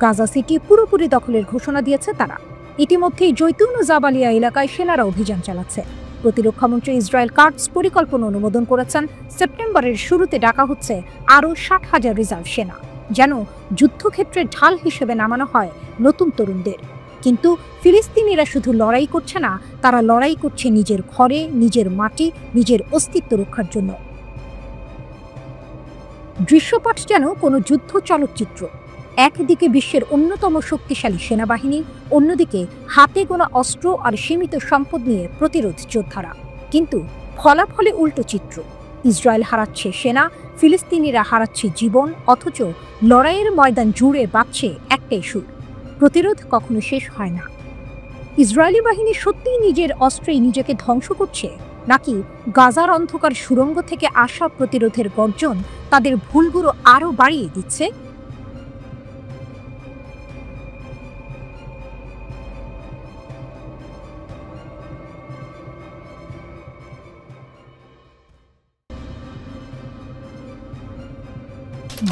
[SPEAKER 1] গাজা সিটি পুরোপুরি দখলের ঘোষণা দিয়েছে তারা। ইতিমধ্যেই জৈতুন ও জাবালিয়া এলাকায় সেনারা অভিযান চালাচ্ছে। প্রতিরক্ষামন্ত্রী ইসরায়েল কাটস পরিকল্পনা অনুমোদন করেছেন, সেপ্টেম্বরের শুরুতে ডাকা হচ্ছে আরও 60,000 রিজার্ভ সেনা, যেন যুদ্ধক্ষেত্রে ঢাল হিসেবে নামানো হয় নতুন তরুণদের। কিন্তু ফিলিস্তিনিরা শুধু লড়াই করছে না, তারা লড়াই করছে নিজের ঘরে, নিজের মাটি, নিজের অস্তিত্ব রক্ষার জন্য। দৃশ্যপট যেন কোনো যুদ্ধ চলচ্চিত্র। একদিকে বিশ্বের অন্যতম শক্তিশালী সেনাবাহিনী, অন্যদিকে হাতে গোনা অস্ত্র আর সীমিত সম্পদ নিয়ে প্রতিরোধ যোদ্ধারা। কিন্তু ফলাফলে উল্টো চিত্র। ইসরায়েল হারাচ্ছে সেনা, ফিলিস্তিনিরা হারাচ্ছে জীবন, অথচ লড়াইয়ের ময়দান জুড়ে বাজছে একটাই সুর, প্রতিরোধ কখনো শেষ হয় না। ইসরায়েলি বাহিনী সত্যিই নিজের অস্ত্রেই নিজেকে ধ্বংস করছে, নাকি গাজার অন্ধকার সুড়ঙ্গ থেকে আসা প্রতিরোধের গর্জন তাদের ভুলগুলো আরও বাড়িয়ে দিচ্ছে?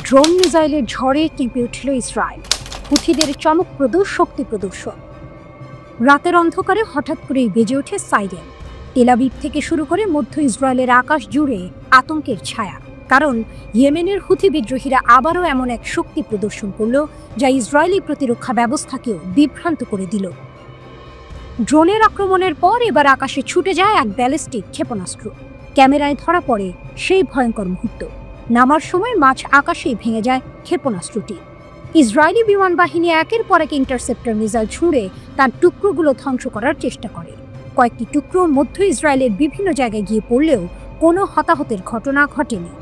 [SPEAKER 1] ড্রোন মিসাইলের ঝড়ে কেঁপে উঠল ইসরায়েল, হুথিদের চমকপ্রদ শক্তি প্রদর্শন। রাতের অন্ধকারে হঠাৎ করেই বেজে ওঠে সাইরেন। তেল আবিব থেকে শুরু করে মধ্য ইসরায়েলের আকাশ জুড়ে আতঙ্কের ছায়া, কারণ ইয়েমেনের হুথি বিদ্রোহীরা আবারও এমন এক শক্তি প্রদর্শন করল যা ইসরায়েলি প্রতিরক্ষা ব্যবস্থাকেও বিভ্রান্ত করে দিল। ড্রোনের আক্রমণের পর এবার আকাশে ছুটে যায় এক ব্যালিস্টিক ক্ষেপণাস্ত্র। ক্যামেরায় ধরা পড়ে সেই ভয়ঙ্কর মুহূর্ত। নামার সময় মাঝ আকাশেই ভেঙে যায় ক্ষেপণাস্ত্রটি। ইসরায়েলি বিমান বাহিনী একের পর এক ইন্টারসেপ্টর মিসাইল ছুঁড়ে তার টুকরোগুলো ধ্বংস করার চেষ্টা করে। কয়েকটি টুকরো মধ্য ইসরায়েলের বিভিন্ন জায়গায় গিয়ে পড়লেও কোনো হতাহতের ঘটনা ঘটেনি।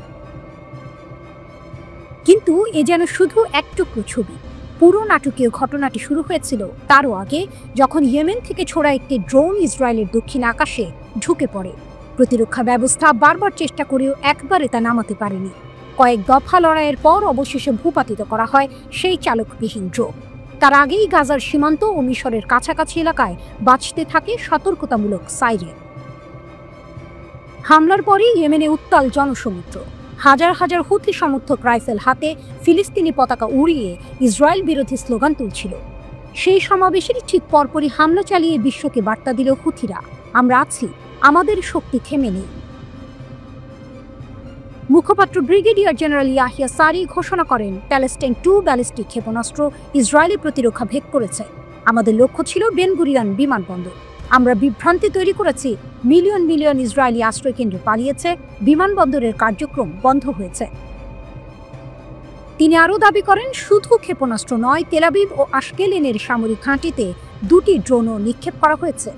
[SPEAKER 1] কিন্তু এ যেন শুধু এক টুকরো ছবি। পুরো নাটকীয় ঘটনাটি শুরু হয়েছিল তারও আগে, যখন ইয়েমেন থেকে ছোড়া একটি ড্রোন ইসরায়েলের দক্ষিণ আকাশে ঢুকে পড়ে। প্রতিরক্ষা ব্যবস্থা বারবার চেষ্টা করেও একবারে তা নামাতে পারেনি। কয়েক দফা লড়াইয়ের পর অবশেষে ভূপাতিত করা হয় সেই চালকবিহীন ড্রোন। তার আগেই গাজার সীমান্ত ও মিশরের কাছাকাছি এলাকায় বাজতে থাকে সতর্কতামূলক সাইরেন। হামলার পরই ইয়েমেনে উত্তাল জনসমুদ্র। হাজার হাজার হুথি সমর্থক রাইফেল হাতে ফিলিস্তিনি পতাকা উড়িয়ে ইসরায়েল বিরোধী স্লোগান তুলছিল। সেই সমাবেশের ঠিক পরপরই হামলা চালিয়ে বিশ্বকে বার্তা দিল হুথিরা, আমরা আছি, আমাদের শক্তি থেমে নেই। মুখপাত্র ব্রিগেডিয়ার জেনারেল ইয়াহিয়া সারি ঘোষণা করেন, প্যালেস্টাইন 2 ব্যালিস্টিক ক্ষেপণাস্ত্র ইসরায়েলি প্রতিরক্ষা ভেদ করেছে। আমাদের লক্ষ্য ছিল বেন গুরিয়ন বিমানবন্দর। আমরা বিভ্রান্তি তৈরি করেছি। মিলিয়ন মিলিয়ন ইসরায়েলি আশ্রয়কেন্দ্রে পালিয়েছে, বিমানবন্দরের কার্যক্রম বন্ধ হয়েছে। তিনি আরও দাবি করেন, শুধু ক্ষেপণাস্ত্র নয়, তেল আবিব ও আশকেলনের সামরিক ঘাঁটিতে 2টি ড্রোনও নিক্ষেপ করা হয়েছে।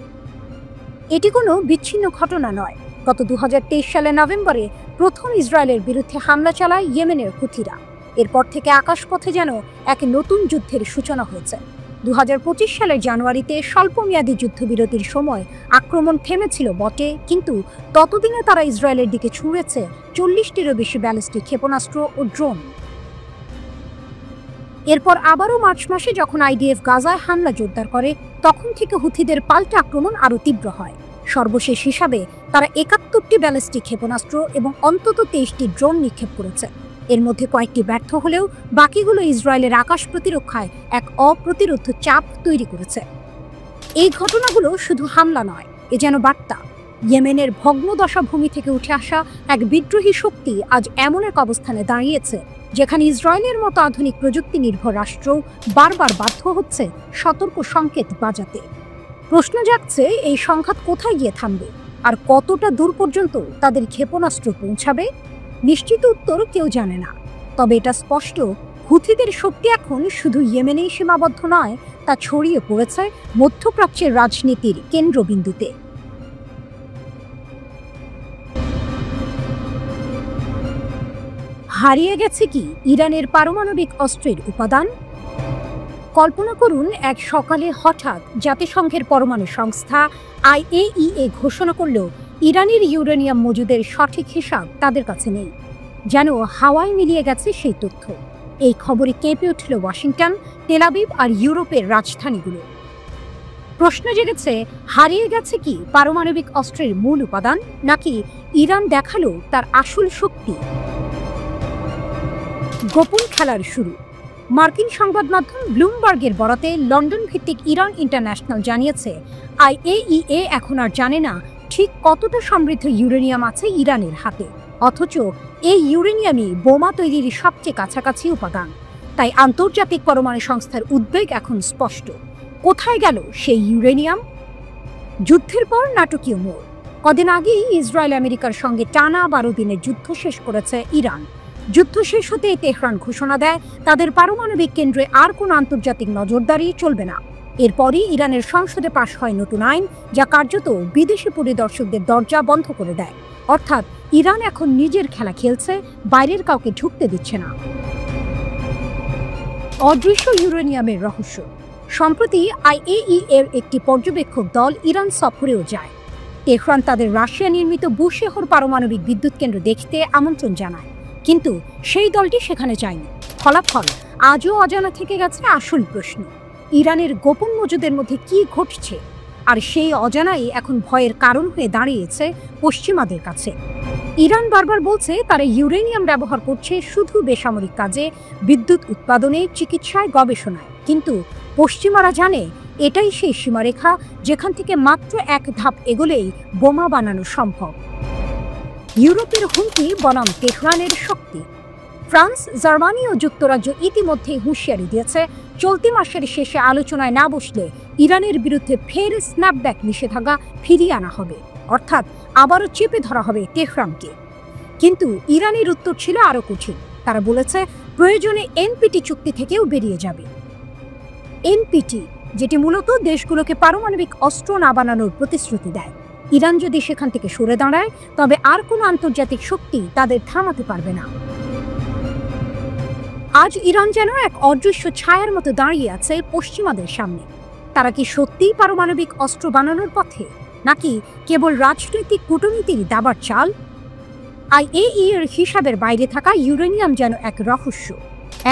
[SPEAKER 1] এটি কোনো বিচ্ছিন্ন ঘটনা নয়। গত 2023 সালের নভেম্বরে প্রথম ইসরায়েলের বিরুদ্ধে হামলা চালায় ইয়েমেনের হুথিরা। এরপর থেকে আকাশপথে যেন এক নতুন যুদ্ধের সূচনা হয়েছে। 2025 সালের জানুয়ারিতে স্বল্পমেয়াদী যুদ্ধবিরতির সময় আক্রমণ থেমেছিল বটে, কিন্তু ততদিনে তারা ইসরায়েলের দিকে ছুঁড়েছে 40টিরও বেশি ব্যালিস্টিক ক্ষেপণাস্ত্র ও ড্রোন। এরপর আবারও মার্চ মাসে যখন আইডিএফ গাজায় হামলা জোরদার করে, তখন থেকে হুথিদের পাল্টা আক্রমণ আরও তীব্র হয়। সর্বশেষ হিসাবে তারা 71টি ব্যালিস্টিক ক্ষেপণাস্ত্র এবং অন্তত 23টি ড্রোন নিক্ষেপ করেছে। এর মধ্যে কয়েকটি ব্যর্থ হলেও বাকিগুলো ইসরায়েলের আকাশ প্রতিরক্ষায় এক অপ্রতিরোধ্য চাপ তৈরি করেছে। এই ঘটনাগুলো শুধু হামলা নয়, এ যেন বার্তা। ইয়েমেনের ভগ্নদশা ভূমি থেকে উঠে আসা এক বিদ্রোহী শক্তি আজ এমন এক অবস্থানে দাঁড়িয়েছে যেখানে ইসরায়েলের মতো আধুনিক প্রযুক্তি নির্ভর রাষ্ট্র বারবার বাধ্য হচ্ছে সতর্ক সংকেত বাজাতে। প্রশ্ন জাগছে, এই সংঘাত কোথায় গিয়ে থামবে আর কতটা দূর পর্যন্ত তাদের ক্ষেপণাস্ত্র পৌঁছাবে? নিশ্চিত উত্তর কেউ জানে না। তবে এটা স্পষ্ট, হুথিদের শক্তি এখন শুধু ইয়েমেনেই সীমাবদ্ধ নয়, তা ছড়িয়ে পড়েছে মধ্যপ্রাচ্যের রাজনীতির কেন্দ্রবিন্দুতে। হারিয়ে গেছে কি ইরানের পারমাণবিক অস্ত্রের উপাদান? কল্পনা করুন, এক সকালে হঠাৎ জাতিসংঘের পরমাণু সংস্থা IAEA ঘোষণা করল ইরানের ইউরেনিয়াম মজুদের সঠিক হিসাব তাদের কাছে নেই। যেন হাওয়ায় মিলিয়ে গেছে সেই তথ্য। এই খবরে কেঁপে উঠল ওয়াশিংটন, তেল আবিব আর ইউরোপের রাজধানীগুলো। প্রশ্ন জেগেছে, হারিয়ে গেছে কি পারমাণবিক অস্ত্রের মূল উপাদান, নাকি ইরান দেখালো তার আসল শক্তি? গোপন খেলার শুরু। মার্কিন সংবাদ মাধ্যম ব্লুমবার্গের বরাতে লন্ডন ভিত্তিক ইরান ইন্টারন্যাশনাল জানিয়েছে, IAEA এখন আর জানে না ঠিক কতটা সমৃদ্ধ ইউরেনিয়াম আছে ইরানের হাতে, অথচ এই ইউরেনিয়ামই বোমা তৈরির সবচেয়ে কাছাকাছি উপাদান। তাই আন্তর্জাতিক পরমাণু সংস্থার উদ্বেগ এখন স্পষ্ট। কোথায় গেল সেই ইউরেনিয়াম? যুদ্ধের পর নাটকীয় মোড়। কদিন আগেই ইসরায়েল আমেরিকার সঙ্গে টানা 12 দিনের যুদ্ধ শেষ করেছে ইরান। যুদ্ধ শেষ হতেই তেহরান ঘোষণা দেয় তাদের পারমাণবিক কেন্দ্রে আর কোনো আন্তর্জাতিক নজরদারি চলবে না। এরপরই ইরানের সংসদে পাশ হয় নতুন আইন, যা কার্যত বিদেশি পরিদর্শকদের দরজা বন্ধ করে দেয়। অর্থাৎ ইরান এখন নিজের খেলা খেলছে, বাইরের কাউকে ঢুকতে দিচ্ছে না। অদৃশ্য ইউরেনিয়ামের রহস্য। সম্প্রতি IAEA এর একটি পর্যবেক্ষক দল ইরান সফরেও যায়। তেহরান তাদের রাশিয়া নির্মিত বুশেহর পারমাণবিক বিদ্যুৎ কেন্দ্র দেখতে আমন্ত্রণ জানায়, কিন্তু সেই দলটি সেখানে যায়নি। ফলাফল আজও অজানা থেকে গেছে আসল প্রশ্ন, ইরানের গোপন মজুদের মধ্যে কি ঘটছে, আর সেই অজানাই এখন ভয়ের কারণ হয়ে দাঁড়িয়েছে পশ্চিমাদের কাছে। ইরান বারবার বলছে তারা ইউরেনিয়াম ব্যবহার করছে শুধু বেসামরিক কাজে, বিদ্যুৎ উৎপাদনে, চিকিৎসায়, গবেষণায়, কিন্তু পশ্চিমারা জানে এটাই সেই সীমারেখা যেখান থেকে মাত্র এক ধাপ এগোলেই বোমা বানানো সম্ভব। ইউরোপের হুমকি বনাম তেহরানের শক্তি। ফ্রান্স, জার্মানি ও যুক্তরাজ্য ইতিমধ্যেই হুঁশিয়ারি দিয়েছে চলতি মাসের শেষে আলোচনায় না বসলে ইরানের বিরুদ্ধে ফের স্ন্যাপব্যাক নিষেধাজ্ঞা ফিরিয়ে আনা হবে, অর্থাৎ আবারও চেপে ধরা হবে তেহরানকে। কিন্তু ইরানের উত্তর ছিল আরও কঠিন। তারা বলেছে প্রয়োজনে এনপিটি চুক্তি থেকেও বেরিয়ে যাবে। এনপিটি, যেটি মূলত দেশগুলোকে পারমাণবিক অস্ত্র না বানানোর প্রতিশ্রুতি দেয়। ইরান যদি সেখান থেকে সরে দাঁড়ায় তবে আর কোনো আন্তর্জাতিক শক্তি তাদের থামাতে পারবে না। আজ ইরান যেন এক অদৃশ্য ছায়ার মতো দাঁড়িয়ে আছে পশ্চিমাদের সামনে। তারা কি সত্যিই পারমাণবিক অস্ত্র বানানোর পথে, নাকি কেবল রাজনৈতিক কূটনীতির দাবার চাল? আইএইই এর হিসাবের বাইরে থাকা ইউরেনিয়াম যেন এক রহস্য।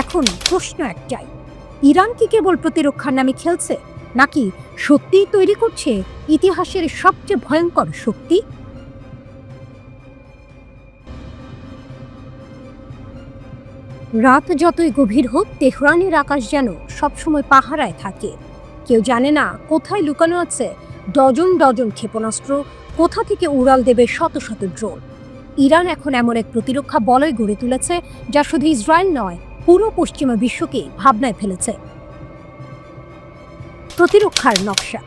[SPEAKER 1] এখন প্রশ্ন একটাই, ইরান কি কেবল প্রতিরক্ষার নামে খেলছে, নাকি সত্যিই তৈরি করছে ইতিহাসের সবচেয়ে ভয়ঙ্কর শক্তি? রাত যতই গভীর হোক, তেহরানের আকাশ যেন সবসময় পাহারায় থাকে। কেউ জানে না কোথায় লুকানো আছে ডজন ডজন ক্ষেপণাস্ত্র, কোথা থেকে উড়াল দেবে শত শত ড্রোন। ইরান এখন এমন এক প্রতিরক্ষা বলয় গড়ে তুলেছে যা শুধু ইসরায়েল নয়, পুরো পশ্চিমা বিশ্বকে ভাবনায় ফেলেছে। প্রতিরক্ষার নকশা।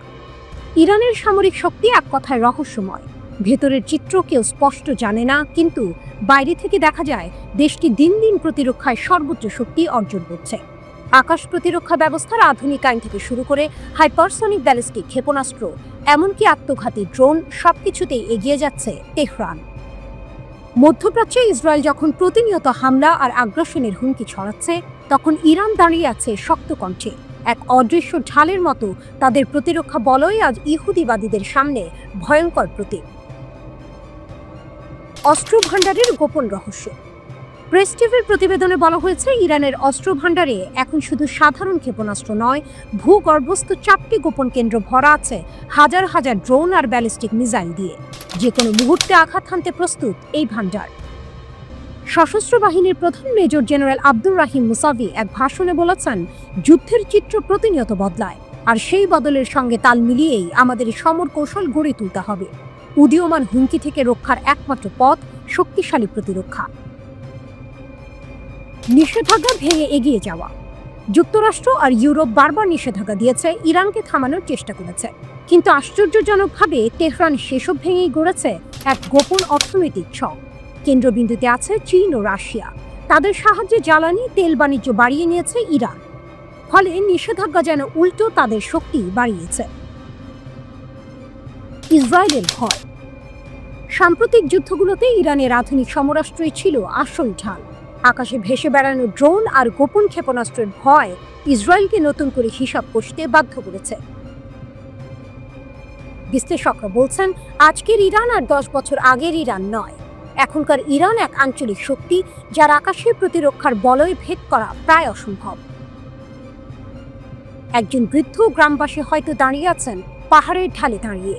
[SPEAKER 1] ইরানের সামরিক শক্তি এক কথায় রহস্যময়। ভেতরের চিত্র কেউ স্পষ্ট জানে না, কিন্তু বাইরে থেকে দেখা যায় দেশটি দিন দিন প্রতিরক্ষায় সর্বোচ্চ শক্তি অর্জন করছে। আকাশ প্রতিরক্ষা ব্যবস্থার আধুনিকায়ন থেকে শুরু করে হাইপারসনিক ব্যালিস্টিক ক্ষেপণাস্ত্র, এমনকি আত্মঘাতী ড্রোন, সবকিছুতেই এগিয়ে যাচ্ছে তেহরান। মধ্যপ্রাচ্যে ইসরায়েল যখন প্রতিনিয়ত হামলা আর আগ্রাসনের হুমকি ছড়াচ্ছে, তখন ইরান দাঁড়িয়ে আছে শক্ত কণ্ঠে। এক অদৃশ্য ঢালের মতো তাদের প্রতিরক্ষা বলয় আজ ইহুদিবাদীদের সামনে ভয়ঙ্কর প্রতীক। অস্ত্র ভাণ্ডারের গোপন রহস্য। প্রেস টিভির প্রতিবেদনে বলা হয়েছে ইরানের অস্ত্র ভাণ্ডারে এখন শুধু সাধারণ ক্ষেপণাস্ত্র নয়, ভূগর্ভস্থ 4টি গোপন কেন্দ্র ভরা আছে হাজার হাজার ড্রোন আর ব্যালিস্টিক মিসাইল দিয়ে। যে কোনো মুহূর্তে আঘাত হানতে প্রস্তুত এই ভাণ্ডার। সশস্ত্র বাহিনীর প্রধান মেজর জেনারেল আব্দুর রাহিম মুসাভি এক ভাষণে বলেছেন, যুদ্ধের চিত্র প্রতিনিয়ত বদলায়, আর সেই বদলের সঙ্গে তাল মিলিয়েই আমাদের সমর কৌশল গড়ে তুলতে হবে। উদীয়মান হুমকি থেকে রক্ষার একমাত্র পথ শক্তিশালী প্রতিরক্ষা। নিষেধাজ্ঞা ভেঙে এগিয়ে যাওয়া। যুক্তরাষ্ট্র আর ইউরোপ বারবার নিষেধাজ্ঞা দিয়েছে, ইরানকে থামানোর চেষ্টা করেছে, কিন্তু আশ্চর্যজনকভাবে তেহরান সেসব ভেঙেই গড়েছে এক গোপন অর্থনৈতিক ছক। কেন্দ্রবিন্দুতে আছে চীন ও রাশিয়া। তাদের সাহায্যে জ্বালানি, তেল বাণিজ্য বাড়িয়ে নিয়েছে ইরান। ফলে নিষেধাজ্ঞা যেন উল্টো তাদের শক্তি বাড়িয়েছে। ইসরায়েলের ভয়। সাম্প্রতিক যুদ্ধগুলোতে ইরানের আধুনিক সমরাস্ত্রই ছিল আসল ঢাল। আকাশে ভেসে বেড়ানো ড্রোন আর গোপন ক্ষেপণাস্ত্রের ভয় ইসরায়েলকে নতুন করে হিসাব কষতে বাধ্য করেছে। বিশ্লেষকরা বলছেন, আজকের ইরান আর 10 বছর আগের ইরান নয়। এখনকার ইরান এক আঞ্চলিক শক্তি, যার আকাশে প্রতিরক্ষার বলয় ভেদ করা প্রায় অসম্ভব। একজন বৃদ্ধ গ্রামবাসী হয়তো দাঁড়িয়ে আছেন পাহাড়ের ঢালে দাঁড়িয়ে।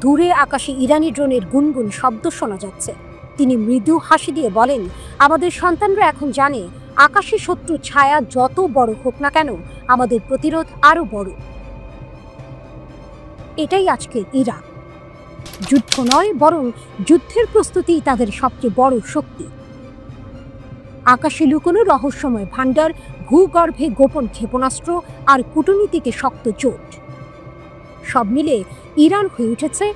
[SPEAKER 1] দূরে আকাশে ইরানি ড্রোনের গুনগুন শব্দ শোনা যাচ্ছে। তিনি মৃদু হাসি দিয়ে বলেন, আমাদের সন্তানরা এখন জানে আকাশে শত্রুর ছায়া যত বড় হোক না কেন, আমাদের প্রতিরোধ আরো বড়। এটাই আজকের ইরান। যুদ্ধ নয়, বরং যুদ্ধের প্রস্তুতি তাদের সবচেয়ে বড় শক্তি। আকাশে লুকোনো রহস্যময় ভাণ্ডার, ভূগর্ভে গোপন ক্ষেপণাস্ত্র আর কূটনীতিতে শক্ত জোট, সব মিলে ইরান হয়ে উঠেছে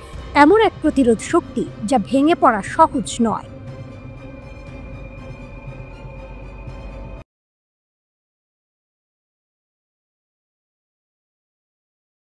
[SPEAKER 1] এমন এক প্রতিরোধ শক্তি যা ভেঙে পড়া সহজ নয়।